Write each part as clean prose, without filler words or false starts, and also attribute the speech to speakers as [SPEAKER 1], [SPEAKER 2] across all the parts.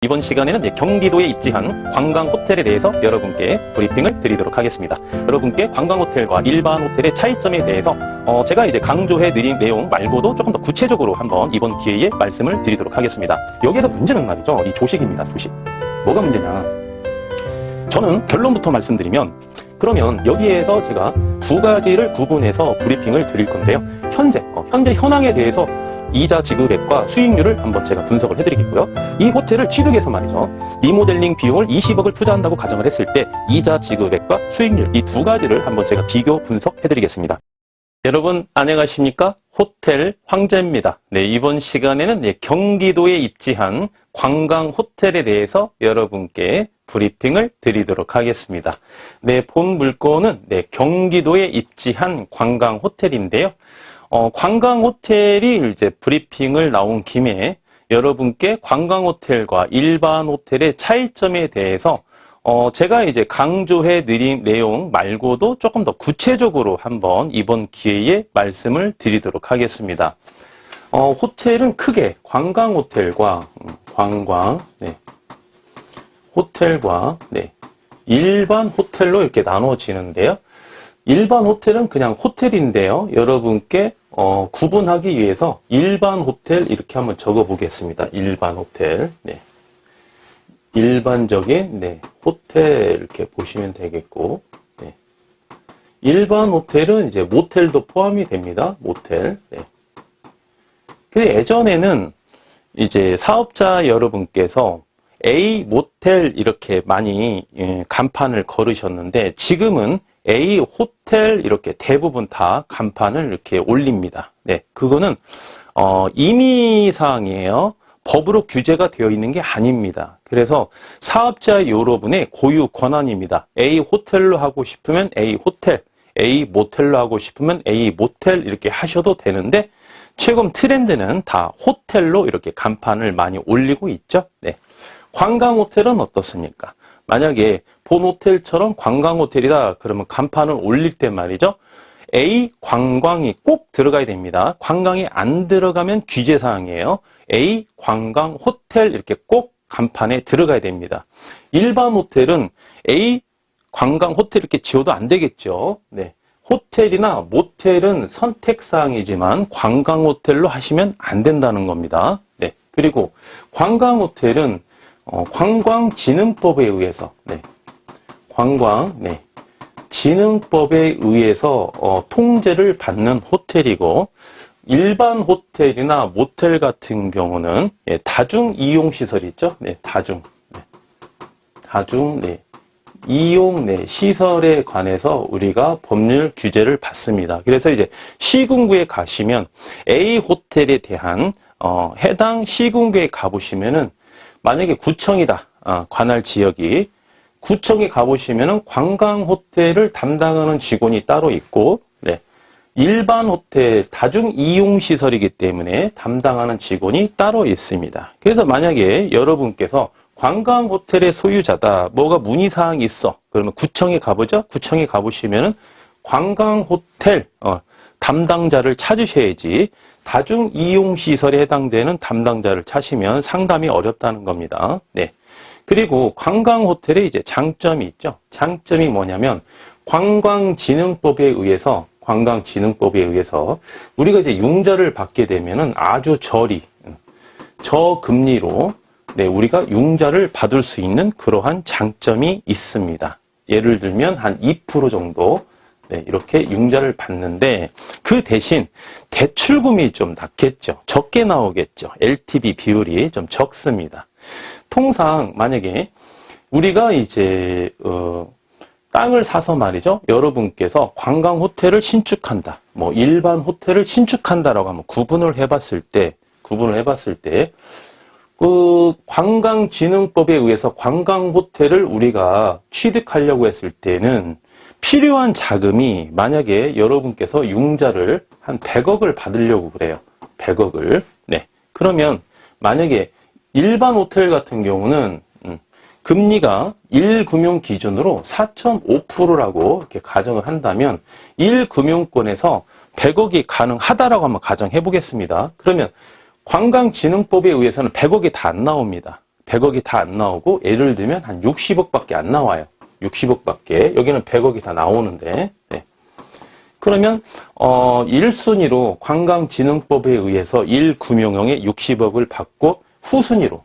[SPEAKER 1] 이번 시간에는 경기도에 입지한 관광 호텔에 대해서 여러분께 브리핑을 드리도록 하겠습니다. 여러분께 관광 호텔과 일반 호텔의 차이점에 대해서 제가 이제 강조해 드린 내용 말고도 조금 더 구체적으로 한번 이번 기회에 말씀을 드리도록 하겠습니다. 여기에서 문제는 말이죠. 이 조식입니다. 조식. 뭐가 문제냐? 저는 결론부터 말씀드리면 그러면 여기에서 제가 두 가지를 구분해서 브리핑을 드릴 건데요. 현재 현황에 대해서 이자 지급액과 수익률을 한번 제가 분석을 해드리겠고요. 이 호텔을 취득해서 말이죠. 리모델링 비용을 20억을 투자한다고 가정을 했을 때 이자 지급액과 수익률 이 두 가지를 한번 제가 비교 분석해드리겠습니다. 여러분 안녕하십니까? 호텔 황제입니다. 네, 이번 시간에는 경기도에 입지한 관광 호텔에 대해서 여러분께 브리핑을 드리도록 하겠습니다. 네, 본 물건은 경기도에 입지한 관광 호텔인데요. 관광 호텔이 이제 브리핑을 나온 김에 여러분께 관광 호텔과 일반 호텔의 차이점에 대해서 제가 이제 강조해 드린 내용 말고도 조금 더 구체적으로 한번 이번 기회에 말씀을 드리도록 하겠습니다. 호텔은 크게 관광 호텔과 호텔과 일반 호텔로 이렇게 나눠지는데요. 일반 호텔은 그냥 호텔인데요. 여러분께 구분하기 위해서 일반 호텔 이렇게 한번 적어 보겠습니다. 일반 호텔. 일반적인 호텔 이렇게 보시면 되겠고, 일반 호텔은 이제 모텔도 포함이 됩니다. 모텔. 근데 예전에는 이제 사업자 여러분께서 A 모텔 이렇게 많이 간판을 걸으셨는데 지금은 A 호텔 이렇게 대부분 다 간판을 이렇게 올립니다. 그거는 임의사항이에요. 법으로 규제가 되어 있는 게 아닙니다. 그래서 사업자 여러분의 고유 권한입니다. A 호텔로 하고 싶으면 A 호텔, A 모텔로 하고 싶으면 A 모텔 이렇게 하셔도 되는데 최근 트렌드는 다 호텔로 이렇게 간판을 많이 올리고 있죠. 관광 호텔은 어떻습니까? 만약에 본 호텔처럼 관광 호텔이다 그러면 간판을 올릴 때 말이죠. A 관광이 꼭 들어가야 됩니다. 관광이 안 들어가면 규제사항이에요. A 관광 호텔 이렇게 꼭 간판에 들어가야 됩니다. 일반 호텔은 A 관광 호텔 이렇게 지어도 안 되겠죠. 호텔이나 모텔은 선택사항이지만 관광 호텔로 하시면 안 된다는 겁니다. 그리고 관광 호텔은 관광진흥법에 의해서 진흥법에 의해서 통제를 받는 호텔이고 일반 호텔이나 모텔 같은 경우는 다중 이용 시설 있죠? 다중 이용 시설에 관해서 우리가 법률 규제를 받습니다. 그래서 이제 시군구에 가시면 A 호텔에 대한 해당 시군구에 가보시면은 만약에 구청이다 관할 지역이 구청에 가보시면은 관광 호텔을 담당하는 직원이 따로 있고 일반 호텔 다중 이용 시설이기 때문에 담당하는 직원이 따로 있습니다. 그래서 만약에 여러분께서 관광 호텔의 소유자다 뭐가 문의사항이 있어 그러면 구청에 가보죠. 구청에 가보시면은 관광 호텔 담당자를 찾으셔야지 다중 이용 시설에 해당되는 담당자를 찾으면 상담이 어렵다는 겁니다. 그리고 관광 호텔의 이제 장점이 있죠. 장점이 뭐냐면 관광진흥법에 의해서 우리가 이제 융자를 받게 되면은 아주 저금리로 우리가 융자를 받을 수 있는 그러한 장점이 있습니다. 예를 들면 한 2% 정도 이렇게 융자를 받는데 그 대신 대출금이 좀 낮겠죠. 적게 나오겠죠. LTV 비율이 좀 적습니다. 통상 만약에 우리가 이제 땅을 사서 말이죠. 여러분께서 관광 호텔을 신축한다. 뭐 일반 호텔을 신축한다라고 하면 구분을 해봤을 때 그 관광진흥법에 의해서 관광 호텔을 우리가 취득하려고 했을 때는 필요한 자금이 만약에 여러분께서 융자를 한 100억을 받으려고 그래요. 100억을. 그러면 만약에 일반 호텔 같은 경우는 금리가 1금융 기준으로 4.5%라고 이렇게 가정을 한다면 1금융권에서 100억이 가능하다라고 한번 가정해 보겠습니다. 그러면 관광진흥법에 의해서는 100억이 다 안 나옵니다. 100억이 다 안 나오고 예를 들면 한 60억밖에 안 나와요. 60억밖에. 여기는 100억이 다 나오는데. 네. 그러면 1순위로 관광진흥법에 의해서 1금융형에 60억을 받고 후순위로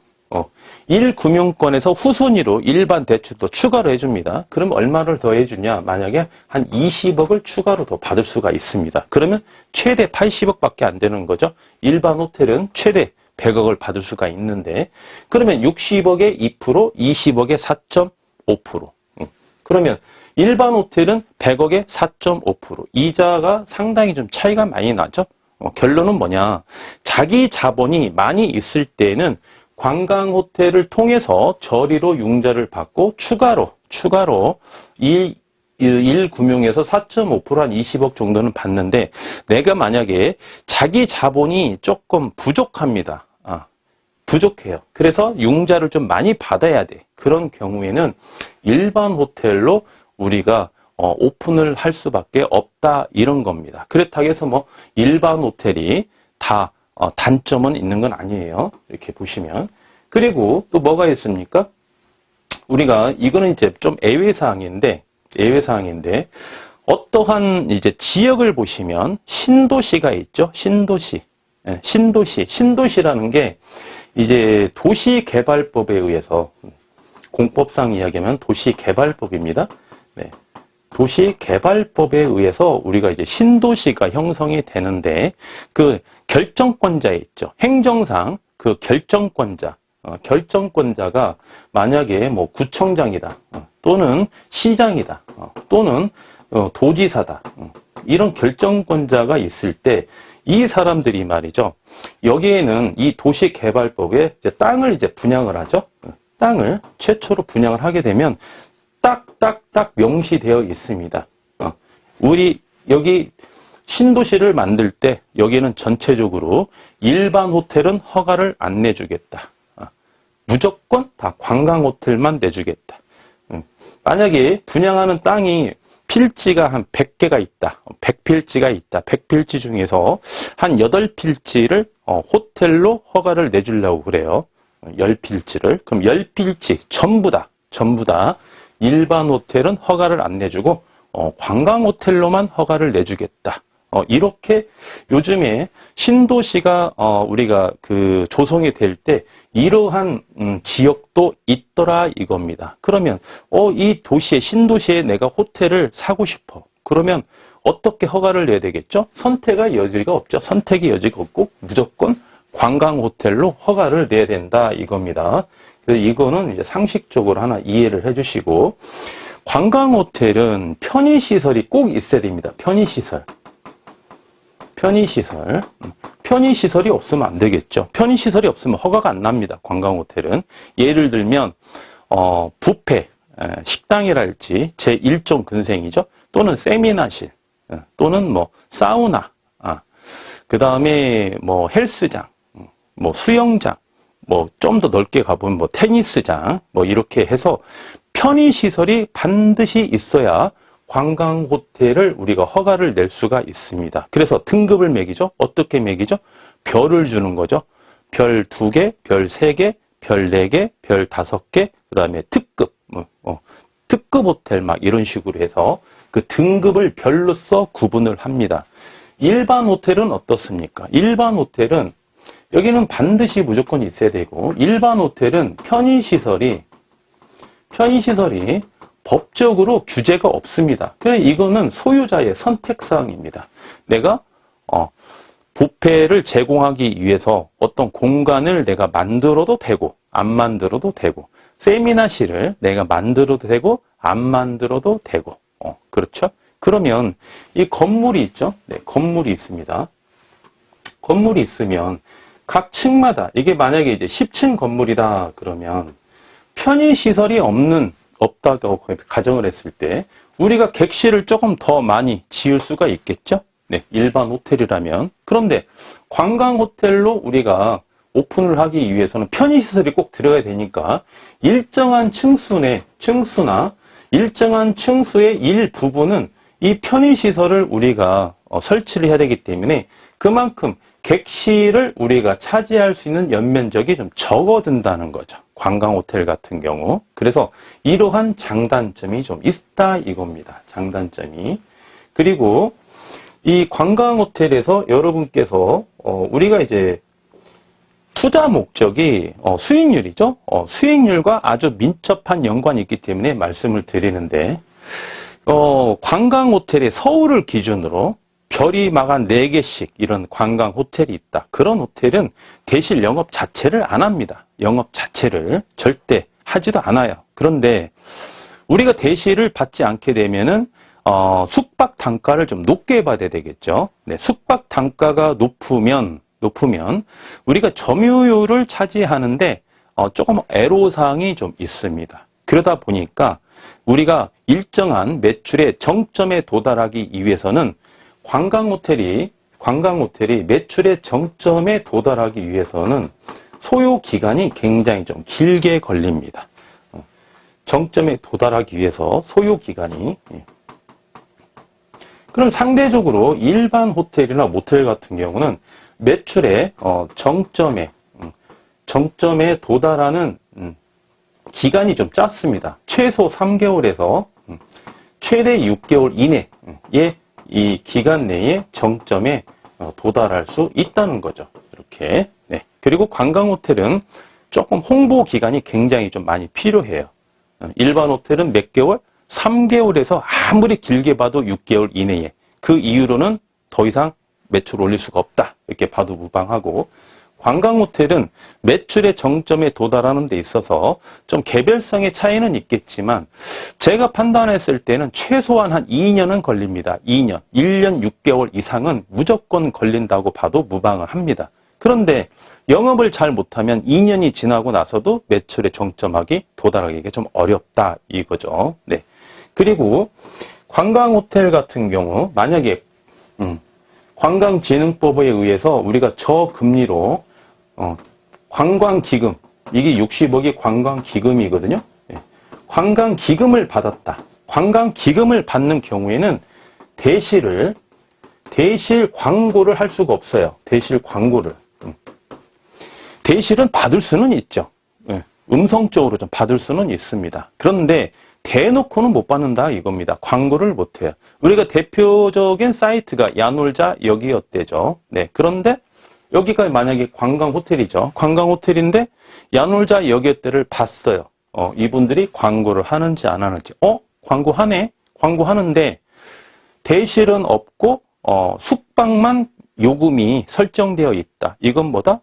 [SPEAKER 1] 1금융권에서 후순위로 일반 대출도 추가로 해줍니다. 그럼 얼마를 더 해주냐? 만약에 한 20억을 추가로 더 받을 수가 있습니다. 그러면 최대 80억밖에 안 되는 거죠. 일반 호텔은 최대 100억을 받을 수가 있는데 그러면 60억에 2%, 20억에 4.5%. 그러면 일반 호텔은 100억에 4.5%. 이자가 상당히 좀 차이가 많이 나죠. 결론은 뭐냐? 자기 자본이 많이 있을 때는 관광 호텔을 통해서 저리로 융자를 받고 추가로 1금융에서 4.5% 한 20억 정도는 받는데 내가 만약에 자기 자본이 조금 부족합니다. 부족해요. 그래서 융자를 좀 많이 받아야 돼. 그런 경우에는 일반 호텔로 우리가 오픈을 할 수밖에 없다 이런 겁니다. 그렇다고 해서 뭐 일반 호텔이 다 단점은 있는 건 아니에요. 이렇게 보시면. 그리고 또 뭐가 있습니까? 우리가 이거는 이제 좀 예외사항인데 어떠한 이제 지역을 보시면 신도시가 있죠. 신도시. 네, 신도시라는 게 이제 도시개발법에 의해서 공법상 이야기하면 도시개발법입니다. 네. 도시개발법에 의해서 우리가 이제 신도시가 형성이 되는데 그 결정권자 있죠. 행정상 그 결정권자가 만약에 뭐 구청장이다 또는 시장이다 또는 도지사다 이런 결정권자가 있을 때 이 사람들이 말이죠. 여기에는 이 도시개발법에 이제 땅을 이제 분양을 하죠. 땅을 최초로 분양을 하게 되면 딱딱딱 명시되어 있습니다. 우리 여기 신도시를 만들 때 여기는 전체적으로 일반 호텔은 허가를 안 내주겠다. 무조건 다 관광 호텔만 내주겠다. 만약에 분양하는 땅이 필지가 한 100개가 있다. 100필지가 있다. 100필지 중에서 한 8필지를 호텔로 허가를 내주려고 그래요. 10필지를. 그럼 10필지 전부 다 일반 호텔은 허가를 안 내주고 관광 호텔로만 허가를 내주겠다. 이렇게 요즘에 신도시가 우리가 그 조성이 될 때 이러한 지역도 있더라 이겁니다. 그러면 이 도시에 신도시에 내가 호텔을 사고 싶어. 그러면 어떻게 허가를 내야 되겠죠? 선택의 여지가 없죠. 선택의 여지가 없고 무조건 관광 호텔로 허가를 내야 된다 이겁니다. 그래서 이거는 이제 상식적으로 하나 이해를 해주시고 관광 호텔은 편의시설이 꼭 있어야 됩니다. 편의시설이 없으면 안 되겠죠. 편의시설이 없으면 허가가 안 납니다. 관광호텔은. 예를 들면 뷔페, 식당이랄지 제1종 근생이죠. 또는 세미나실, 또는 뭐 사우나, 그 다음에 뭐 헬스장, 뭐 수영장, 뭐 좀 더 넓게 가보면 뭐 테니스장, 뭐 이렇게 해서 편의시설이 반드시 있어야 관광 호텔을 우리가 허가를 낼 수가 있습니다. 그래서 등급을 매기죠. 어떻게 매기죠? 별을 주는 거죠. 별 2개, 별 3개, 별 4개, 별 5개, 그 다음에 특급, 특급 호텔 막 이런 식으로 해서 그 등급을 별로써 구분을 합니다. 일반 호텔은 어떻습니까? 일반 호텔은 여기는 반드시 무조건 있어야 되고 일반 호텔은 편의시설이 법적으로 규제가 없습니다. 그래서 이거는 소유자의 선택사항입니다. 내가 뷔페를 제공하기 위해서 어떤 공간을 내가 만들어도 되고 안 만들어도 되고 세미나실을 내가 만들어도 되고 안 만들어도 되고 그렇죠? 그러면 이 건물이 있죠? 네, 건물이 있습니다. 건물이 있으면 각 층마다 이게 만약에 이제 10층 건물이다 그러면 편의시설이 없다고 가정을 했을 때 우리가 객실을 조금 더 많이 지을 수가 있겠죠? 네, 일반 호텔이라면. 그런데 관광 호텔로 우리가 오픈을 하기 위해서는 편의시설이 꼭 들어가야 되니까 일정한 층수나 일정한 층수의 일부분은 이 편의시설을 우리가 설치를 해야 되기 때문에 그만큼 객실을 우리가 차지할 수 있는 연면적이 좀 적어든다는 거죠. 관광 호텔 같은 경우. 그래서 이러한 장단점이 좀 있다 이겁니다. 장단점이. 그리고 이 관광 호텔에서 여러분께서 우리가 이제 투자 목적이 수익률이죠. 수익률과 아주 민첩한 연관이 있기 때문에 말씀을 드리는데 관광 호텔의 서울을 기준으로 별이 막 한 4개씩 이런 관광 호텔이 있다. 그런 호텔은 대실 영업 자체를 안 합니다. 영업 자체를 절대 하지도 않아요. 그런데 우리가 대실을 받지 않게 되면은 숙박 단가를 좀 높게 받아야 되겠죠. 네, 숙박 단가가 높으면 우리가 점유율을 차지하는데 조금 애로사항이 좀 있습니다. 그러다 보니까 우리가 일정한 매출의 정점에 도달하기 위해서는 관광 호텔이 매출의 정점에 도달하기 위해서는 소요 기간이 굉장히 좀 길게 걸립니다. 정점에 도달하기 위해서 소요 기간이. 그럼 상대적으로 일반 호텔이나 모텔 같은 경우는 매출의 정점에 도달하는 기간이 좀 짧습니다. 최소 3개월에서 최대 6개월 이내에 이 기간 내에 정점에 도달할 수 있다는 거죠. 이렇게. 네. 그리고 관광 호텔은 조금 홍보 기간이 굉장히 좀 많이 필요해요. 일반 호텔은 몇 개월? 3개월에서 아무리 길게 봐도 6개월 이내에. 그 이후로는 더 이상 매출 올릴 수가 없다. 이렇게 봐도 무방하고, 관광 호텔은 매출의 정점에 도달하는 데 있어서 좀 개별성의 차이는 있겠지만 제가 판단했을 때는 최소한 한 2년은 걸립니다. 2년, 1년 6개월 이상은 무조건 걸린다고 봐도 무방을 합니다. 그런데 영업을 잘 못하면 2년이 지나고 나서도 매출의 정점하기 도달하기가 좀 어렵다 이거죠. 네. 그리고 관광 호텔 같은 경우 만약에 관광진흥법에 의해서 우리가 저금리로 관광기금, 이게 60억이 관광기금이거든요. 예. 관광기금을 받았다. 관광기금을 받는 경우에는 대실 광고를 할 수가 없어요. 대실 광고를. 대실은 받을 수는 있죠. 예. 음성적으로 좀 받을 수는 있습니다. 그런데 대놓고는 못 받는다 이겁니다. 광고를 못 해요. 우리가 대표적인 사이트가 야놀자 여기어때죠. 네. 그런데 여기가 만약에 관광 호텔이죠. 관광 호텔인데 야놀자 여기어때를 봤어요. 이분들이 광고를 하는지 안 하는지. 광고하네. 광고하는데 대실은 없고 숙박만 요금이 설정되어 있다. 이건 뭐다?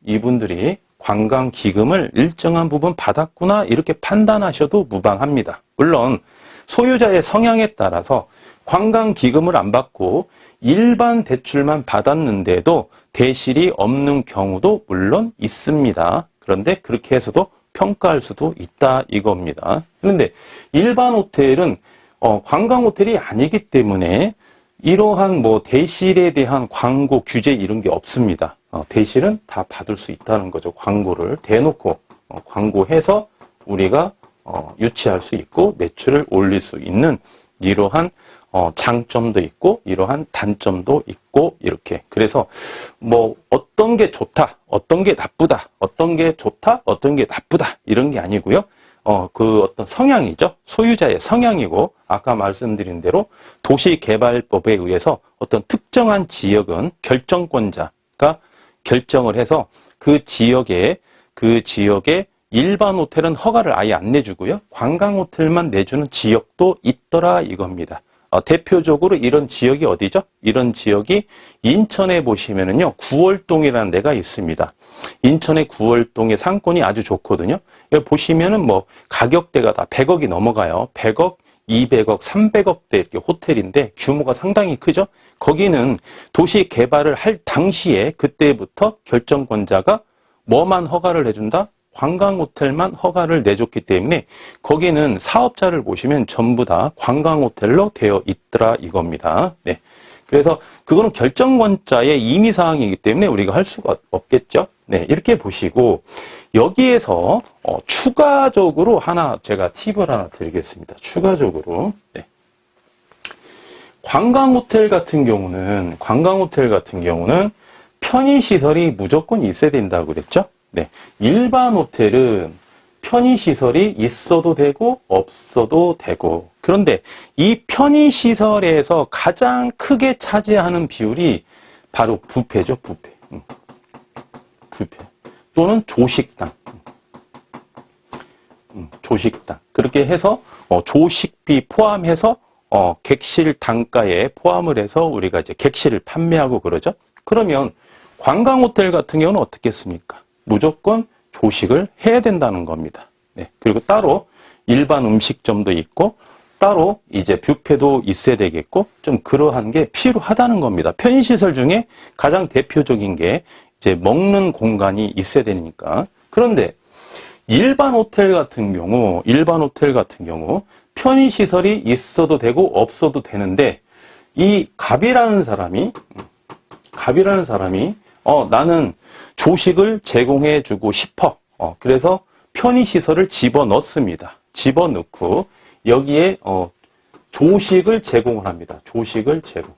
[SPEAKER 1] 이분들이 관광 기금을 일정한 부분 받았구나 이렇게 판단하셔도 무방합니다. 물론 소유자의 성향에 따라서 관광 기금을 안 받고 일반 대출만 받았는데도 대실이 없는 경우도 물론 있습니다. 그런데 그렇게 해서도 평가할 수도 있다 이겁니다. 그런데 일반 호텔은 관광 호텔이 아니기 때문에 이러한 대실에 대한 광고 규제 이런 게 없습니다. 대실은 다 받을 수 있다는 거죠. 광고를 대놓고 광고해서 우리가 유치할 수 있고 매출을 올릴 수 있는 이러한 장점도 있고 이러한 단점도 있고 이렇게. 그래서 어떤 게 좋다, 어떤 게 나쁘다, 어떤 게 좋다, 어떤 게 나쁘다 이런 게 아니고요. 그 어떤 성향이죠. 소유자의 성향이고 아까 말씀드린 대로 도시개발법에 의해서 어떤 특정한 지역은 결정권자가 결정을 해서 그 지역에 일반 호텔은 허가를 아예 안 내주고요. 관광 호텔만 내주는 지역도 있더라 이겁니다. 대표적으로 이런 지역이 어디죠? 이런 지역이 인천에 보시면은요, 구월동이라는 데가 있습니다. 인천의 구월동의 상권이 아주 좋거든요. 여기 보시면은 가격대가 다 100억이 넘어가요. 100억, 200억, 300억대 이렇게 호텔인데 규모가 상당히 크죠? 거기는 도시 개발을 할 당시에 그때부터 결정권자가 뭐만 허가를 해준다? 관광 호텔만 허가를 내줬기 때문에 거기는 사업자를 보시면 전부 다 관광 호텔로 되어 있더라 이겁니다. 네. 그래서 그거는 결정권자의 임의사항이기 때문에 우리가 할 수가 없겠죠. 네. 이렇게 보시고 여기에서 추가적으로 제가 팁을 하나 드리겠습니다. 추가적으로. 네. 관광 호텔 같은 경우는 편의시설이 무조건 있어야 된다고 그랬죠. 네. 일반 호텔은 편의시설이 있어도 되고 없어도 되고. 그런데 이 편의시설에서 가장 크게 차지하는 비율이 바로 뷔페죠. 뷔페. 뷔페 또는 조식당. 조식당. 그렇게 해서 조식비 포함해서 객실 단가에 포함을 해서 우리가 이제 객실을 판매하고 그러죠. 그러면 관광호텔 같은 경우는 어떻겠습니까? 무조건 조식을 해야 된다는 겁니다. 네. 그리고 따로 일반 음식점도 있고 따로 이제 뷔페도 있어야 되겠고 좀 그러한 게 필요하다는 겁니다. 편의시설 중에 가장 대표적인 게 이제 먹는 공간이 있어야 되니까. 그런데 일반 호텔 같은 경우 편의시설이 있어도 되고 없어도 되는데 이 갑이라는 사람이 나는 조식을 제공해 주고 싶어. 그래서 편의시설을 집어넣습니다. 집어넣고 여기에 조식을 제공을 합니다. 조식을 제공.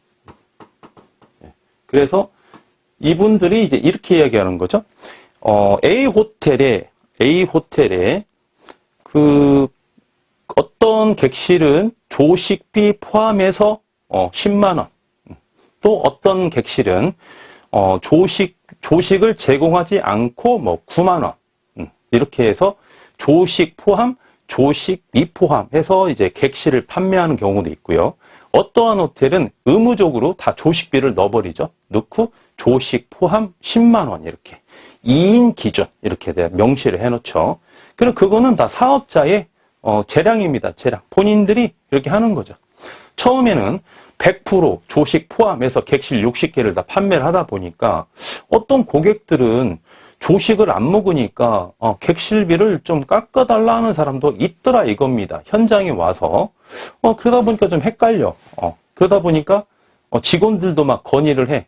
[SPEAKER 1] 그래서 이분들이 이제 이렇게 이야기하는 거죠. A 호텔에 그 어떤 객실은 조식비 포함해서 10만 원. 또 어떤 객실은 조식을 제공하지 않고 뭐 9만 원. 이렇게 해서 조식 포함, 조식 미포함 해서 이제 객실을 판매하는 경우도 있고요. 어떠한 호텔은 의무적으로 다 조식비를 넣어버리죠. 넣고 조식 포함 10만 원 이렇게 2인 기준 이렇게 명시를 해놓죠. 그리고 그거는 다 사업자의 재량입니다. 재량. 본인들이 이렇게 하는 거죠. 처음에는 100% 조식 포함해서 객실 60개를 다 판매를 하다 보니까 어떤 고객들은 조식을 안 먹으니까 객실비를 좀 깎아달라 하는 사람도 있더라 이겁니다. 현장에 와서 그러다 보니까 좀 헷갈려. 그러다 보니까 직원들도 막 건의를 해.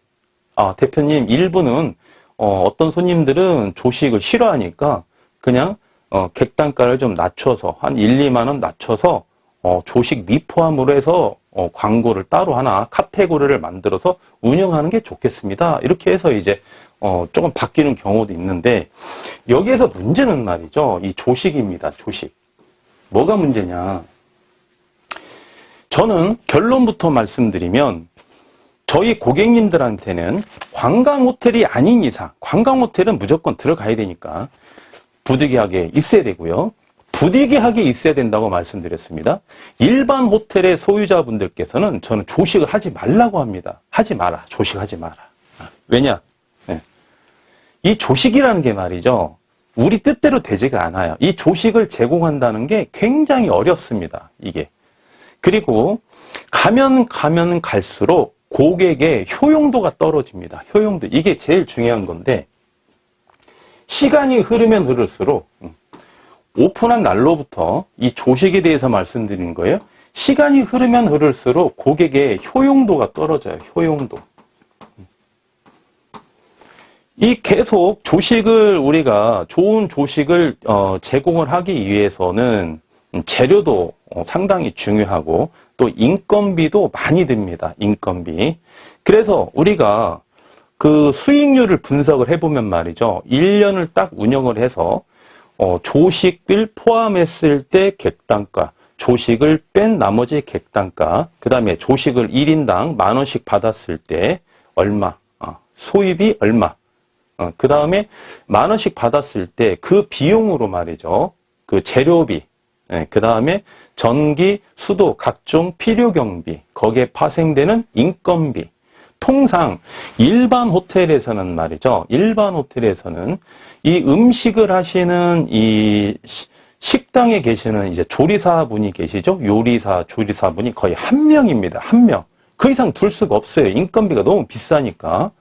[SPEAKER 1] 대표님 일부는 어떤 손님들은 조식을 싫어하니까 그냥 객단가를 좀 낮춰서 한 1, 2만 원 낮춰서 조식 미포함으로 해서 광고를 따로 하나 카테고리를 만들어서 운영하는 게 좋겠습니다. 이렇게 해서 이제 조금 바뀌는 경우도 있는데 여기에서 문제는 말이죠. 이 조식입니다. 조식. 뭐가 문제냐. 저는 결론부터 말씀드리면 저희 고객님들한테는 관광호텔이 아닌 이상 관광호텔은 무조건 들어가야 되니까 부득이하게 있어야 되고요. 부득이하게 있어야 된다고 말씀드렸습니다. 일반 호텔의 소유자분들께서는 저는 조식을 하지 말라고 합니다. 하지 마라. 조식하지 마라. 왜냐? 이 조식이라는 게 말이죠. 우리 뜻대로 되지가 않아요. 이 조식을 제공한다는 게 굉장히 어렵습니다. 이게. 그리고 가면 갈수록 고객의 효용도가 떨어집니다. 효용도. 이게 제일 중요한 건데 시간이 흐르면 흐를수록 오픈한 날로부터 이 조식에 대해서 말씀드리는 거예요. 시간이 흐르면 흐를수록 고객의 효용도가 떨어져요. 효용도. 이 계속 조식을 우리가 좋은 조식을 제공을 하기 위해서는 재료도 상당히 중요하고 또 인건비도 많이 듭니다. 인건비. 그래서 우리가 그 수익률을 분석을 해보면 말이죠. 1년을 딱 운영을 해서 조식비를 포함했을 때 객단가, 조식을 뺀 나머지 객단가, 그 다음에 조식을 1인당 10,000원씩 받았을 때 얼마, 소입이 얼마, 그 다음에 10,000원씩 받았을 때 그 비용으로 말이죠. 그 재료비, 그 다음에 전기, 수도, 각종 필요 경비, 거기에 파생되는 인건비. 통상 일반 호텔에서는 말이죠. 일반 호텔에서는 이 음식을 하시는 이 식당에 계시는 이제 조리사분이 계시죠. 요리사, 조리사분이 거의 한 명입니다. 한 명. 그 이상 둘 수가 없어요. 인건비가 너무 비싸니까.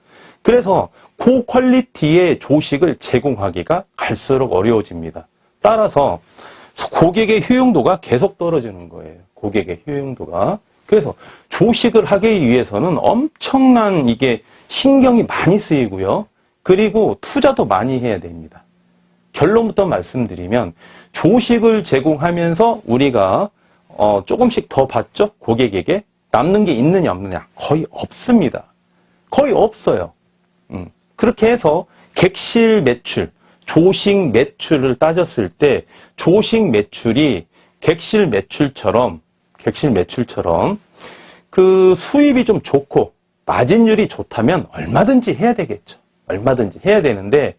[SPEAKER 1] 그래서 고퀄리티의 조식을 제공하기가 갈수록 어려워집니다. 따라서 고객의 효용도가 계속 떨어지는 거예요. 고객의 효용도가. 그래서 조식을 하기 위해서는 엄청난 이게 신경이 많이 쓰이고요. 그리고 투자도 많이 해야 됩니다. 결론부터 말씀드리면 조식을 제공하면서 우리가 조금씩 더 받죠? 고객에게. 남는 게 있느냐 없느냐? 거의 없습니다. 거의 없어요. 그렇게 해서 객실 매출, 조식 매출을 따졌을 때 조식 매출이 객실 매출처럼 그 수입이 좀 좋고 마진율이 좋다면 얼마든지 해야 되겠죠. 얼마든지 해야 되는데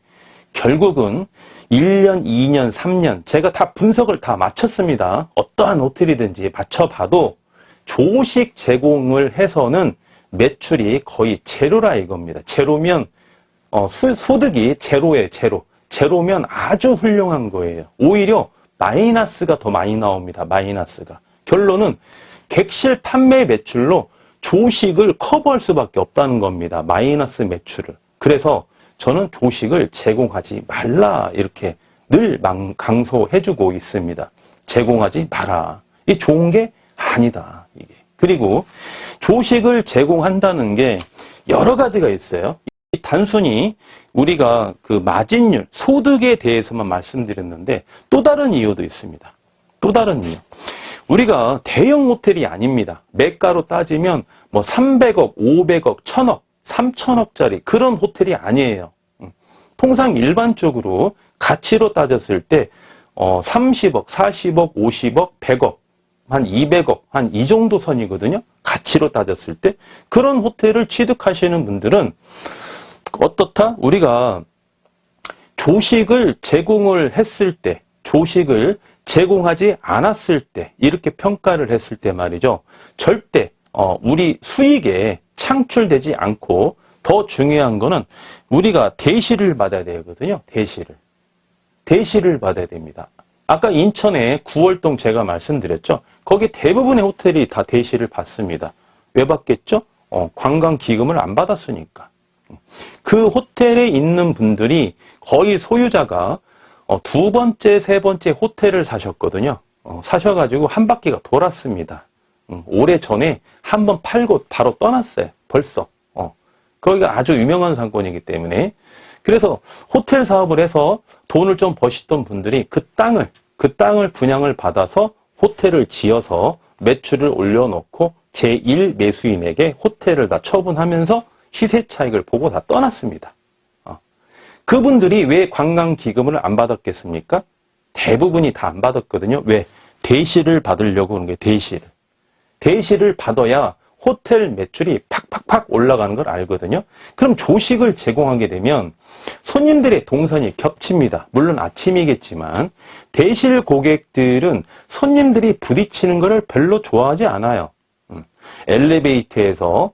[SPEAKER 1] 결국은 1년, 2년, 3년 제가 다 분석을 다 마쳤습니다. 어떠한 호텔이든지 맞춰봐도 조식 제공을 해서는 매출이 거의 제로라 이겁니다. 제로면 소득이 제로에 제로. 제로면 아주 훌륭한 거예요. 오히려 마이너스가 더 많이 나옵니다. 마이너스가. 결론은 객실 판매 매출로 조식을 커버할 수밖에 없다는 겁니다. 마이너스 매출을. 그래서 저는 조식을 제공하지 말라 이렇게 늘 강조해주고 있습니다. 제공하지 마라. 이 좋은 게 아니다. 이게. 그리고 조식을 제공한다는 게 여러 가지가 있어요. 단순히 우리가 그 마진율, 소득에 대해서만 말씀드렸는데 또 다른 이유도 있습니다. 또 다른 이유. 우리가 대형 호텔이 아닙니다. 매가로 따지면 뭐 300억, 500억, 1000억, 3000억짜리 그런 호텔이 아니에요. 통상 일반적으로 가치로 따졌을 때 30억, 40억, 50억, 100억, 한 200억, 한 이 정도 선이거든요. 가치로 따졌을 때. 그런 호텔을 취득하시는 분들은 어떻다? 우리가 조식을 제공을 했을 때, 조식을 제공하지 않았을 때, 이렇게 평가를 했을 때 말이죠. 절대 우리 수익에 창출되지 않고 더 중요한 거는 우리가 대시를 받아야 되거든요. 대시를 받아야 됩니다. 아까 인천의 구월동 제가 말씀드렸죠. 거기 대부분의 호텔이 다 대시를 받습니다. 왜 받겠죠? 관광기금을 안 받았으니까. 그 호텔에 있는 분들이 거의 소유자가 두 번째, 세 번째 호텔을 사셨거든요. 사셔가지고 한 바퀴가 돌았습니다. 오래전에 한 번 팔고 바로 떠났어요. 벌써. 거기가 아주 유명한 상권이기 때문에. 그래서 호텔 사업을 해서 돈을 좀 버시던 분들이 그 땅을 분양을 받아서 호텔을 지어서 매출을 올려놓고 제1 매수인에게 호텔을 다 처분하면서 시세 차익을 보고 다 떠났습니다. 그분들이 왜 관광기금을 안 받았겠습니까? 대부분이 다 안 받았거든요. 왜? 대시를 받으려고 하는 거예요. 대시를 받아야 호텔 매출이 팍팍팍 올라가는 걸 알거든요. 그럼 조식을 제공하게 되면 손님들의 동선이 겹칩니다. 물론 아침이겠지만 대실 고객들은 손님들이 부딪히는 것을 별로 좋아하지 않아요. 엘리베이터에서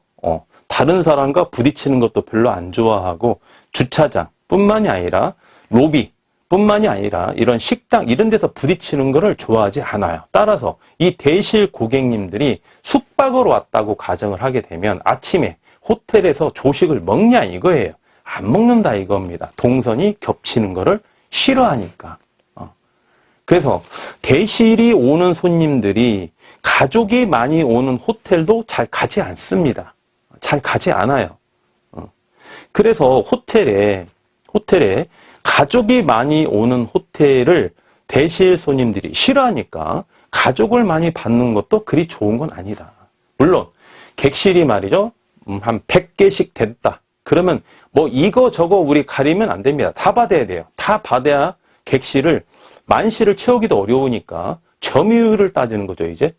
[SPEAKER 1] 다른 사람과 부딪히는 것도 별로 안 좋아하고 주차장뿐만이 아니라 로비뿐만이 아니라 이런 식당 이런 데서 부딪히는 것을 좋아하지 않아요. 따라서 이 대실 고객님들이 숙박을 왔다고 가정을 하게 되면 아침에 호텔에서 조식을 먹냐 이거예요. 안 먹는다 이겁니다. 동선이 겹치는 것을 싫어하니까. 그래서 대실이 오는 손님들이 가족이 많이 오는 호텔도 잘 가지 않습니다. 잘 가지 않아요. 그래서 호텔에 가족이 많이 오는 호텔을 대실 손님들이 싫어하니까 가족을 많이 받는 것도 그리 좋은 건 아니다. 물론 객실이 말이죠. 한 100개씩 됐다. 그러면 뭐 이거 저거 우리 가리면 안 됩니다. 다 받아야 돼요. 다 받아야 객실을 만실을 채우기도 어려우니까 점유율을 따지는 거죠. 이제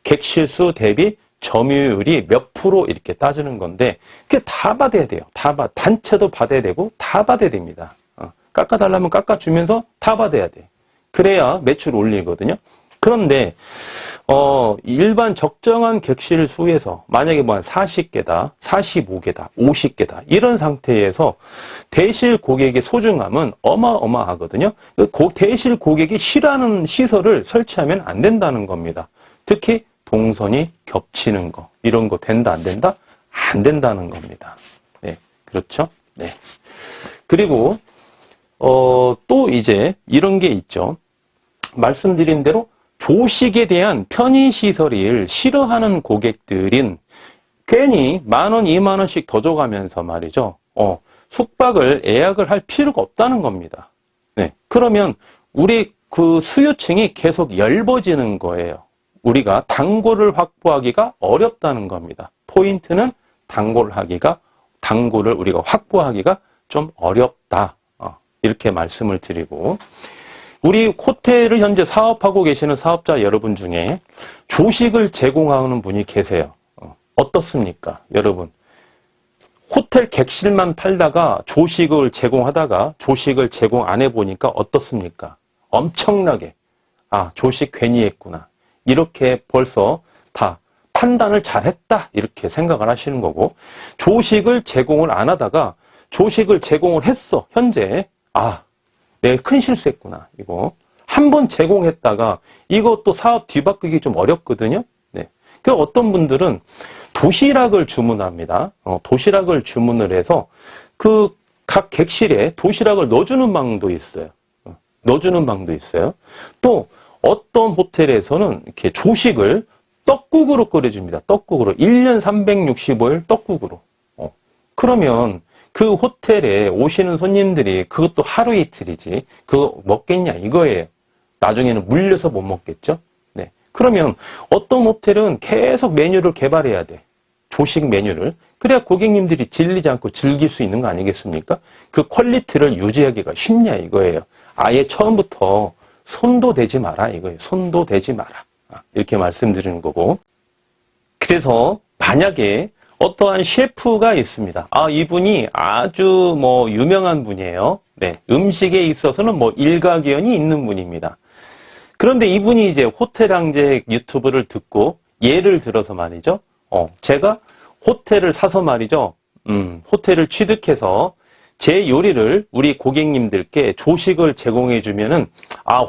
[SPEAKER 1] 객실 수 대비 점유율이 몇 프로 이렇게 따지는 건데 그게 다 받아야 돼요. 단체도 받아야 되고 다 받아야 됩니다. 깎아달라면 깎아주면서 다 받아야 돼. 그래야 매출 올리거든요. 그런데 일반 적정한 객실 수에서 만약에 뭐 한 40개다, 45개다, 50개다 이런 상태에서 대실 고객의 소중함은 어마어마하거든요. 대실 고객이 싫어하는 시설을 설치하면 안 된다는 겁니다. 특히 동선이 겹치는 거 이런 거 된다 안 된다? 안 된다는 겁니다. 네, 그렇죠? 네. 그리고 또 이제 이런 게 있죠. 말씀드린 대로 조식에 대한 편의시설을 싫어하는 고객들인 괜히 10,000원, 20,000원씩 더 줘가면서 말이죠. 숙박을 예약을 할 필요가 없다는 겁니다. 네. 그러면 우리 그 수요층이 계속 얇아지는 거예요. 우리가 단골을 확보하기가 어렵다는 겁니다. 포인트는 단골을 우리가 확보하기가 좀 어렵다. 이렇게 말씀을 드리고, 우리 호텔을 현재 사업하고 계시는 사업자 여러분 중에 조식을 제공하는 분이 계세요. 어떻습니까? 여러분, 호텔 객실만 팔다가 조식을 제공하다가 조식을 제공 안 해보니까 어떻습니까? 엄청나게 조식 괜히 했구나, 이렇게 벌써 다 판단을 잘했다, 이렇게 생각을 하시는 거고, 조식을 제공을 안 하다가 조식을 제공을 했어. 현재 내가 큰 실수했구나, 이거 한 번 제공했다가 이것도 사업 뒤바꾸기 좀 어렵거든요. 네. 그 어떤 분들은 도시락을 주문합니다. 도시락을 주문을 해서 그 각 객실에 도시락을 넣어주는 방도 있어요. 넣어주는 방도 있어요. 또 어떤 호텔에서는 이렇게 조식을 떡국으로 끓여줍니다. 떡국으로. 1년 365일 떡국으로. 그러면 그 호텔에 오시는 손님들이 그것도 하루 이틀이지 그거 먹겠냐 이거예요. 나중에는 물려서 못 먹겠죠. 네. 그러면 어떤 호텔은 계속 메뉴를 개발해야 돼. 조식 메뉴를. 그래야 고객님들이 질리지 않고 즐길 수 있는 거 아니겠습니까? 그 퀄리티를 유지하기가 쉽냐 이거예요. 아예 처음부터 손도 대지 마라 이거예요. 손도 대지 마라. 이렇게 말씀드리는 거고. 그래서 만약에 어떠한 셰프가 있습니다. 이분이 아주 유명한 분이에요. 네. 음식에 있어서는 일가견이 있는 분입니다. 그런데 이분이 이제 호텔항제 유튜브를 듣고 예를 들어서 말이죠. 제가 호텔을 사서 말이죠. 호텔을 취득해서 제 요리를 우리 고객님들께 조식을 제공해 주면은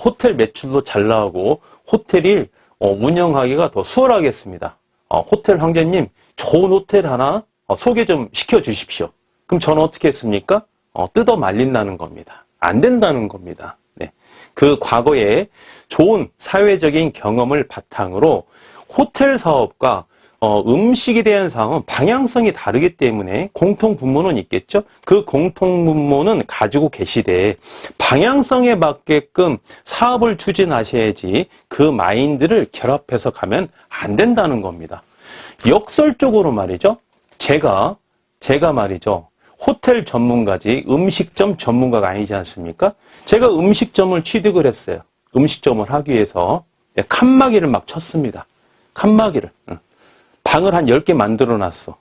[SPEAKER 1] 호텔 매출도 잘 나오고 호텔이 운영하기가 더 수월하겠습니다. 호텔 황제님 좋은 호텔 하나 소개 좀 시켜 주십시오. 그럼 저는 어떻게 했습니까? 뜯어 말린다는 겁니다. 안 된다는 겁니다. 네. 그 과거에 좋은 사회적인 경험을 바탕으로 호텔 사업과 음식에 대한 사항은 방향성이 다르기 때문에 공통분모는 있겠죠. 그 공통분모는 가지고 계시되 방향성에 맞게끔 사업을 추진하셔야지 그 마인드를 결합해서 가면 안 된다는 겁니다. 역설적으로 말이죠. 제가 말이죠. 호텔 전문가지 음식점 전문가가 아니지 않습니까? 제가 음식점을 취득을 했어요. 음식점을 하기 위해서 칸막이를 막 쳤습니다. 칸막이를. 방을 한 10개 만들어 놨어.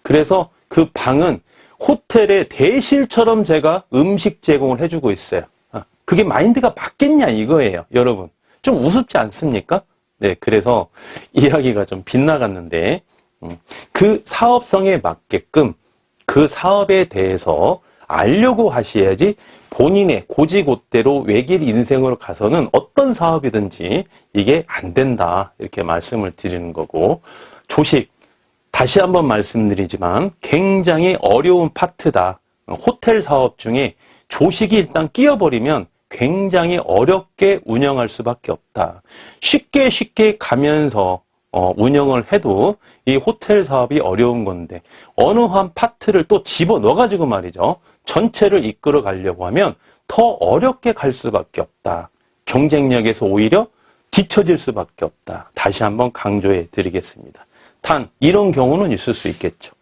[SPEAKER 1] 그래서 그 방은 호텔의 대실처럼 제가 음식 제공을 해주고 있어요. 그게 마인드가 맞겠냐 이거예요. 여러분. 좀 우습지 않습니까? 네, 그래서 이야기가 좀 빗나갔는데 그 사업성에 맞게끔 그 사업에 대해서 알려고 하셔야지 본인의 고지곳대로 외길 인생으로 가서는 어떤 사업이든지 이게 안 된다 이렇게 말씀을 드리는 거고, 조식 다시 한번 말씀드리지만 굉장히 어려운 파트다. 호텔 사업 중에 조식이 일단 끼어버리면 굉장히 어렵게 운영할 수밖에 없다. 쉽게 가면서 운영을 해도 이 호텔 사업이 어려운 건데 어느 한 파트를 또 집어넣어가지고 말이죠. 전체를 이끌어 가려고 하면 더 어렵게 갈 수밖에 없다. 경쟁력에서 오히려 뒤처질 수밖에 없다. 다시 한번 강조해 드리겠습니다. 단 이런 경우는 있을 수 있겠죠.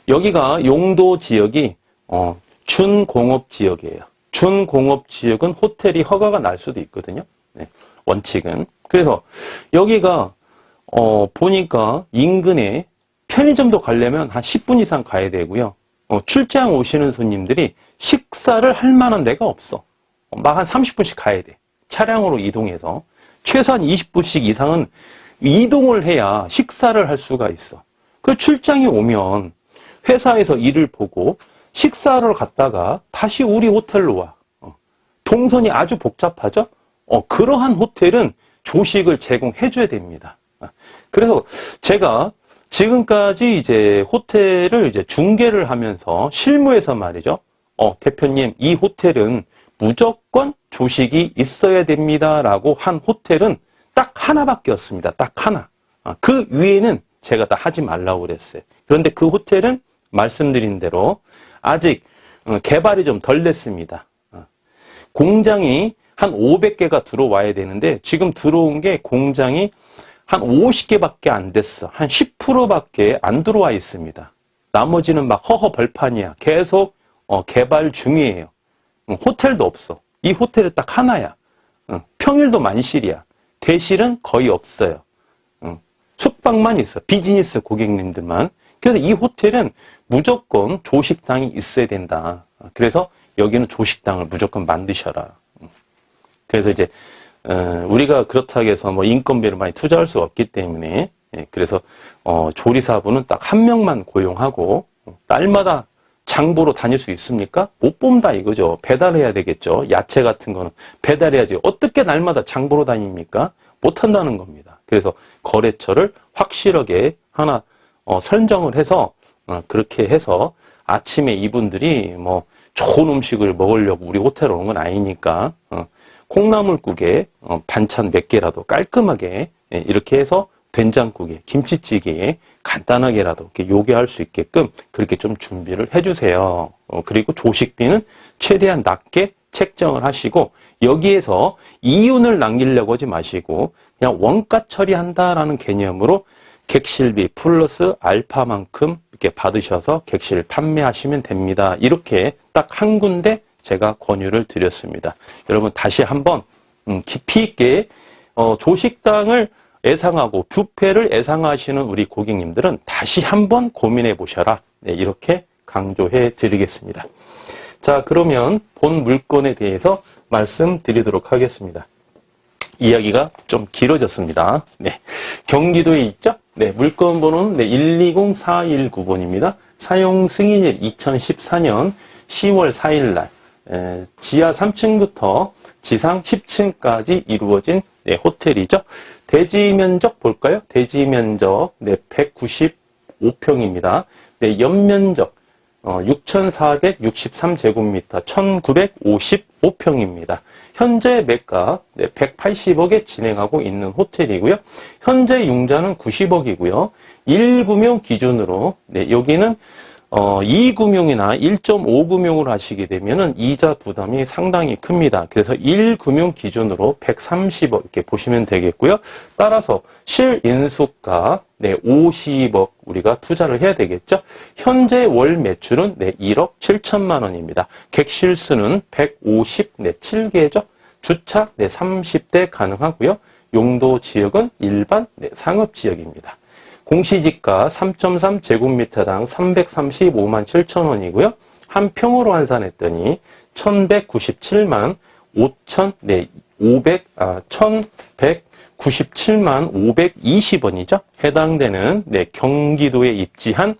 [SPEAKER 1] 여기가 용도 지역이 준공업 지역이에요. 준공업 지역은 호텔이 허가가 날 수도 있거든요. 네, 원칙은. 그래서 여기가 보니까 인근에 편의점도 가려면 한 10분 이상 가야 되고요. 출장 오시는 손님들이 식사를 할 만한 데가 없어. 막 한 30분씩 가야 돼. 차량으로 이동해서. 최소한 20분씩 이상은 이동을 해야 식사를 할 수가 있어. 그 출장이 오면 회사에서 일을 보고 식사를 갔다가 다시 우리 호텔로 와. 동선이 아주 복잡하죠? 그러한 호텔은 조식을 제공해 줘야 됩니다. 그래서 제가 지금까지 이제 호텔을 이제 중개를 하면서 실무에서 말이죠. 대표님, 이 호텔은 무조건 조식이 있어야 됩니다라고 한 호텔은 딱 하나밖에 없습니다. 딱 하나. 그 위에는 제가 다 하지 말라고 그랬어요. 그런데 그 호텔은 말씀드린 대로 아직 개발이 좀 덜 됐습니다. 공장이 한 500개가 들어와야 되는데 지금 들어온 게 공장이 한 50개밖에 안 됐어. 한 10%밖에 안 들어와 있습니다. 나머지는 막 허허 벌판이야. 계속 개발 중이에요. 호텔도 없어. 이 호텔은 딱 하나야. 평일도 만실이야. 대실은 거의 없어요. 숙박만 있어. 비즈니스 고객님들만. 그래서 이 호텔은 무조건 조식당이 있어야 된다. 그래서 여기는 조식당을 무조건 만드셔라. 그래서 이제 우리가 그렇다고 해서 뭐 인건비를 많이 투자할 수 없기 때문에 그래서 조리사분은 딱 한 명만 고용하고 날마다 장보러 다닐 수 있습니까? 못 본다 이거죠. 배달해야 되겠죠. 야채 같은 거는 배달해야지. 어떻게 날마다 장보러 다닙니까? 못 한다는 겁니다. 그래서 거래처를 확실하게 하나 설정을 해서 그렇게 해서 아침에 이분들이 뭐 좋은 음식을 먹으려고 우리 호텔 오는 건 아니니까 콩나물국에 반찬 몇 개라도 깔끔하게 이렇게 해서 된장국에 김치찌개에 간단하게라도 이렇게 요기할 수 있게끔 그렇게 좀 준비를 해주세요. 그리고 조식비는 최대한 낮게 책정을 하시고 여기에서 이윤을 남기려고 하지 마시고 그냥 원가 처리한다라는 개념으로 객실비 플러스 알파만큼 이렇게 받으셔서 객실 판매하시면 됩니다. 이렇게 딱 한 군데 제가 권유를 드렸습니다. 여러분 다시 한번 깊이 있게 조식당을 예상하고 뷔페를 예상하시는 우리 고객님들은 다시 한번 고민해 보셔라. 네, 이렇게 강조해 드리겠습니다. 자, 그러면 본 물건에 대해서 말씀드리도록 하겠습니다. 이야기가 좀 길어졌습니다. 네, 경기도에 있죠? 네, 물건 번호는 120-419번입니다. 사용 승인일 2014년 10월 4일 날 지하 3층부터 지상 10층까지 이루어진 호텔이죠. 대지 면적 볼까요? 대지 면적 195평입니다. 연면적 6,463제곱미터 1,955평입니다. 현재 매가 180억에 진행하고 있는 호텔이고요. 현재 융자는 90억이고요. 1금융 기준으로 여기는 2금융이나 1.5금융으로 하시게 되면은 이자 부담이 상당히 큽니다. 그래서 1금융 기준으로 130억 이렇게 보시면 되겠고요. 따라서 실인수가 50억 우리가 투자를 해야 되겠죠. 현재 월 매출은 1억 7천만 원입니다. 객실 수는 157개죠. 주차 30대 가능하고요. 용도 지역은 일반 상업 지역입니다. 공시지가 3.3제곱미터당 335만 7천 원이고요. 한 평으로 환산했더니 1,197만 520원이죠. 해당되는 경기도에 입지한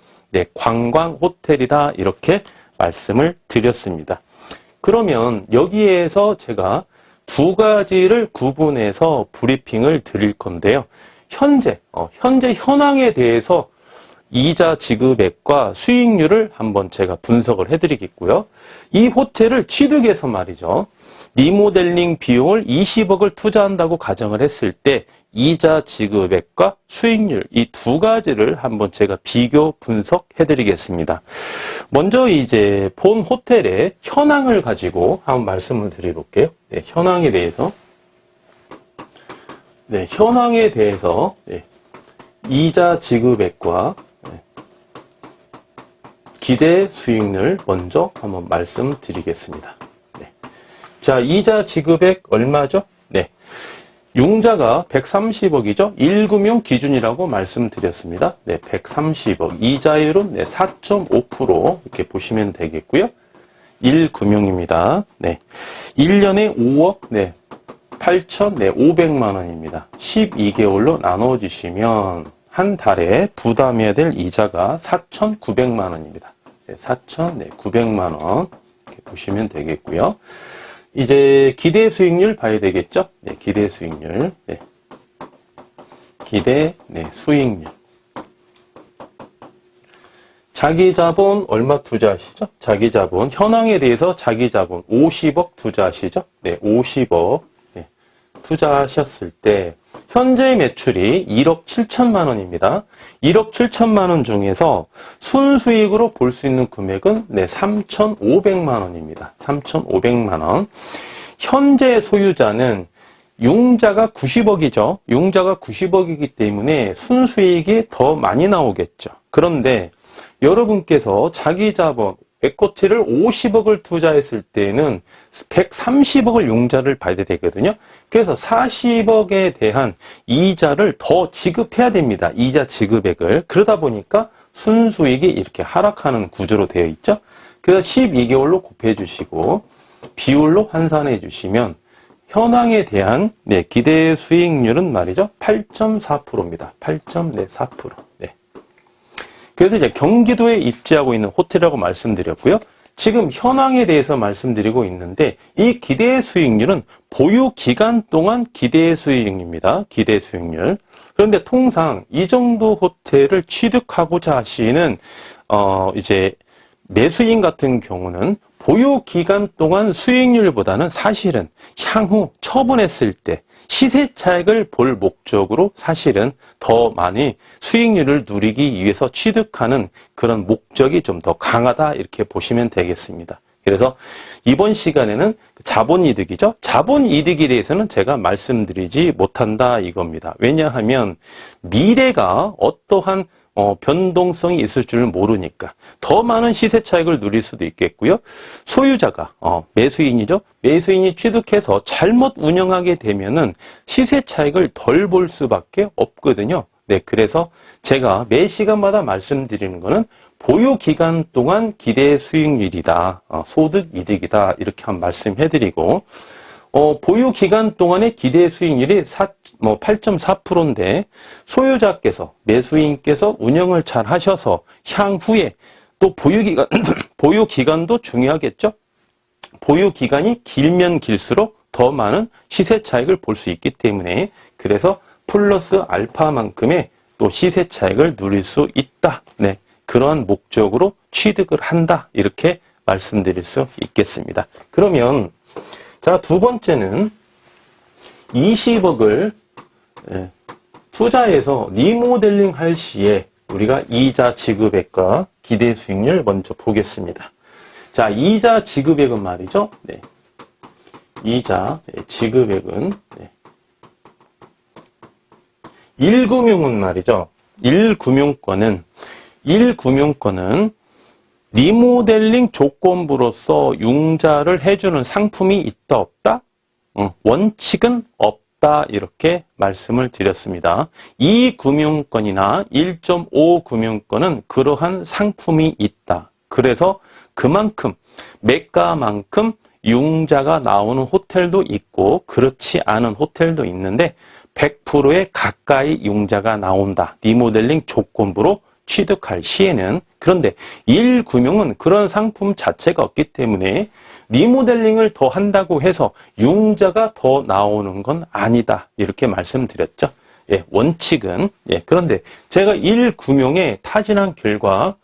[SPEAKER 1] 관광 호텔이다 이렇게 말씀을 드렸습니다. 그러면 여기에서 제가 두 가지를 구분해서 브리핑을 드릴 건데요. 현재 현황에 대해서 이자 지급액과 수익률을 한번 제가 분석을 해드리겠고요. 이 호텔을 취득해서 말이죠. 리모델링 비용을 20억을 투자한다고 가정을 했을 때 이자 지급액과 수익률 이 두 가지를 한번 제가 비교 분석해드리겠습니다. 먼저 이제 본 호텔의 현황을 가지고 한번 말씀을 드려볼게요. 현황에 대해서. 현황에 대해서 이자 지급액과 기대 수익률 먼저 한번 말씀드리겠습니다. 자, 이자 지급액 얼마죠? 융자가 130억이죠. 1금융 기준이라고 말씀드렸습니다. 130억. 이자율은 4.5% 이렇게 보시면 되겠고요. 1금융입니다. 1년에 5억 8,500만 원입니다. 12개월로 나눠주시면 한 달에 부담해야 될 이자가 4,900만 원입니다. 4,900만 원 이렇게 보시면 되겠고요. 이제 기대 수익률 봐야 되겠죠? 기대 수익률. 기대 수익률. 자기 자본 얼마 투자하시죠? 자기 자본 현황에 대해서 자기 자본 50억 투자하시죠? 50억 투자하셨을 때 현재 매출이 1억 7천만 원입니다. 1억 7천만 원 중에서 순수익으로 볼 수 있는 금액은 3,500만 원입니다. 3,500만 원. 현재 소유자는 융자가 90억이죠. 융자가 90억이기 때문에 순수익이 더 많이 나오겠죠. 그런데 여러분께서 자기 자본 에코티를 50억을 투자했을 때는 130억을 융자를 받아야 되거든요. 그래서 40억에 대한 이자를 더 지급해야 됩니다. 이자 지급액을. 그러다 보니까 순수익이 이렇게 하락하는 구조로 되어 있죠. 그래서 12개월로 곱해 주시고 비율로 환산해 주시면 현황에 대한 기대 수익률은 말이죠. 8.4%입니다. 8.4%. 네. 그래서 이제 경기도에 입지하고 있는 호텔이라고 말씀드렸고요. 지금 현황에 대해서 말씀드리고 있는데 이 기대 수익률은 보유 기간 동안 기대 수익률입니다. 기대 수익률. 그런데 통상 이 정도 호텔을 취득하고자 하시는 이제 매수인 같은 경우는 보유 기간 동안 수익률보다는 사실은 향후 처분했을 때 시세 차익을 볼 목적으로 사실은 더 많이 수익률을 누리기 위해서 취득하는 그런 목적이 좀 더 강하다 이렇게 보시면 되겠습니다. 그래서 이번 시간에는 자본이득이죠. 자본이득에 대해서는 제가 말씀드리지 못한다 이겁니다. 왜냐하면 미래가 어떠한 변동성이 있을 줄 모르니까 더 많은 시세 차익을 누릴 수도 있겠고요. 소유자가 매수인이죠. 매수인이 취득해서 잘못 운영하게 되면은 시세 차익을 덜 볼 수밖에 없거든요. 네, 그래서 제가 매 시간마다 말씀드리는 거는 보유 기간 동안 기대 수익률이다, 소득 이득이다 이렇게 한 말씀해드리고 보유 기간 동안의 기대 수익률이 8.4%인데 소유자께서 매수인께서 운영을 잘 하셔서 향후에 또 보유 기간도 중요하겠죠. 보유 기간이 길면 길수록 더 많은 시세 차익을 볼 수 있기 때문에 그래서 플러스 알파만큼의 또 시세 차익을 누릴 수 있다. 네. 그러한 목적으로 취득을 한다. 이렇게 말씀드릴 수 있겠습니다. 그러면 자, 두 번째는 20억을 투자해서 리모델링 할 시에 우리가 이자 지급액과 기대 수익률 먼저 보겠습니다. 자, 이자 지급액은 말이죠. 네. 이자 지급액은 1금융은 말이죠. 1금융권은 리모델링 조건부로서 융자를 해주는 상품이 있다 없다? 원칙은 없다 이렇게 말씀을 드렸습니다. 2금융권이나 1.5 금융권은 그러한 상품이 있다. 그래서 그만큼 매가만큼 융자가 나오는 호텔도 있고 그렇지 않은 호텔도 있는데 100%에 가까이 융자가 나온다. 리모델링 조건부로 취득할 시에는. 그런데 1금융은 그런 상품 자체가 없기 때문에 리모델링을 더 한다고 해서 융자가 더 나오는 건 아니다. 이렇게 말씀드렸죠. 예, 원칙은. 예, 그런데 제가 1금융에 타진한 결과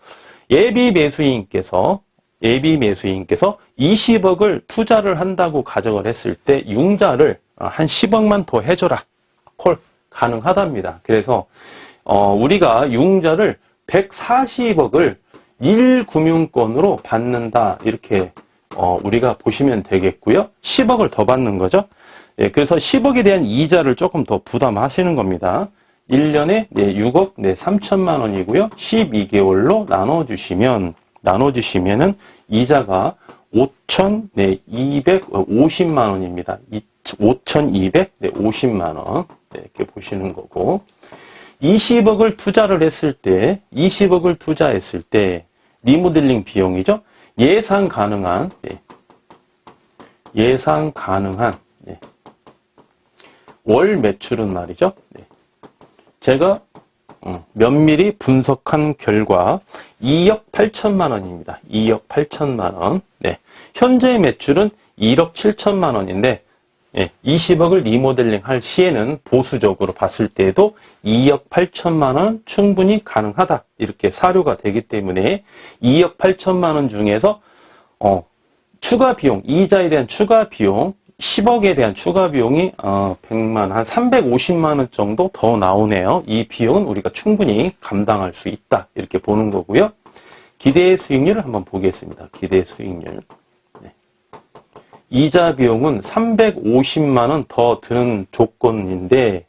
[SPEAKER 1] 예비 매수인께서 20억을 투자를 한다고 가정을 했을 때 융자를 한 10억만 더 해줘라. 콜 가능하답니다. 그래서 우리가 융자를 140억을 1금융권으로 받는다 이렇게 우리가 보시면 되겠고요. 10억을 더 받는 거죠. 예, 그래서 10억에 대한 이자를 조금 더 부담하시는 겁니다. 1년에 6억 3천만 원이고요. 12개월로 나눠주시면은 이자가 5,250만 원입니다. 5,250만 원. 네, 이렇게 보시는 거고. 20억을 투자했을 때, 리모델링 비용이죠. 예상 가능한 월 매출은 말이죠. 제가 면밀히 분석한 결과 2억 8천만 원입니다. 2억 8천만 원. 네. 현재 매출은 1억 7천만 원인데 20억을 리모델링 할 시에는 보수적으로 봤을 때에도 2억 8천만 원 충분히 가능하다. 이렇게 사료가 되기 때문에 2억 8천만 원 중에서 추가 비용, 이자에 대한 추가 비용 10억에 대한 추가 비용이 100만, 한 350만 원 정도 더 나오네요. 이 비용은 우리가 충분히 감당할 수 있다. 이렇게 보는 거고요. 기대 수익률을 한번 보겠습니다. 기대 수익률. 이자 비용은 350만 원 더 드는 조건인데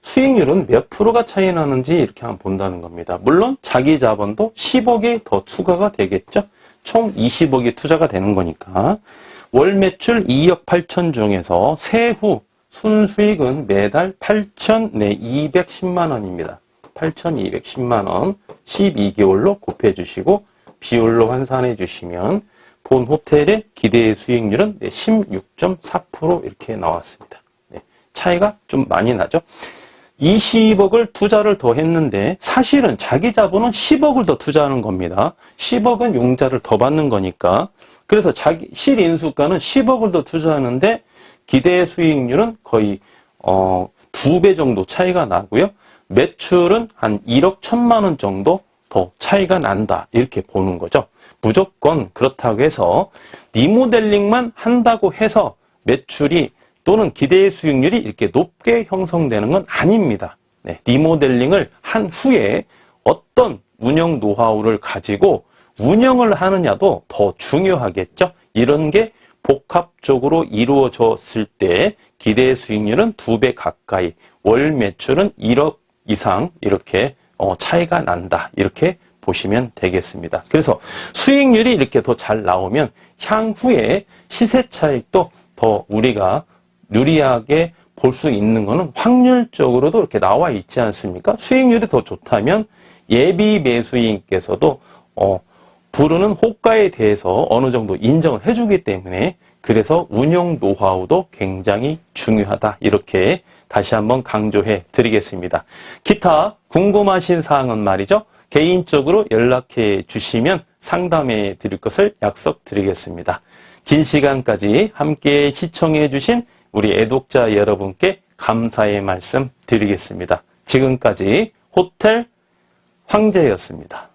[SPEAKER 1] 수익률은 몇 프로가 차이 나는지 이렇게 한번 본다는 겁니다. 물론 자기 자본도 10억이 더 추가가 되겠죠. 총 20억이 투자가 되는 거니까. 월 매출 2억 8천 중에서 세후 순수익은 매달 8,210만 원입니다. 8,210만 원 12개월로 곱해주시고 비율로 환산해 주시면 본 호텔의 기대 수익률은 16.4% 이렇게 나왔습니다. 네, 차이가 좀 많이 나죠. 20억을 투자를 더 했는데 사실은 자기 자본은 10억을 더 투자하는 겁니다. 10억은 융자를 더 받는 거니까. 그래서 자기 실인수가는 10억을 더 투자하는데 기대 수익률은 거의 2배 정도 차이가 나고요. 매출은 한 1억 1천만 원 정도 더 차이가 난다 이렇게 보는 거죠. 무조건 그렇다고 해서 리모델링만 한다고 해서 매출이 또는 기대 수익률이 이렇게 높게 형성되는 건 아닙니다. 네, 리모델링을 한 후에 어떤 운영 노하우를 가지고 운영을 하느냐도 더 중요하겠죠. 이런 게 복합적으로 이루어졌을 때 기대 수익률은 2배 가까이, 월 매출은 1억 이상 이렇게 차이가 난다. 이렇게 보시면 되겠습니다. 그래서 수익률이 이렇게 더 잘 나오면 향후에 시세 차익도 더 우리가 유리하게 볼 수 있는 거는 확률적으로도 이렇게 나와 있지 않습니까? 수익률이 더 좋다면 예비 매수인께서도 부르는 호가에 대해서 어느 정도 인정을 해주기 때문에 그래서 운영 노하우도 굉장히 중요하다. 이렇게 다시 한번 강조해 드리겠습니다. 기타 궁금하신 사항은 말이죠. 개인적으로 연락해 주시면 상담해 드릴 것을 약속드리겠습니다. 긴 시간까지 함께 시청해 주신 우리 애독자 여러분께 감사의 말씀 드리겠습니다. 지금까지 호텔 황제였습니다.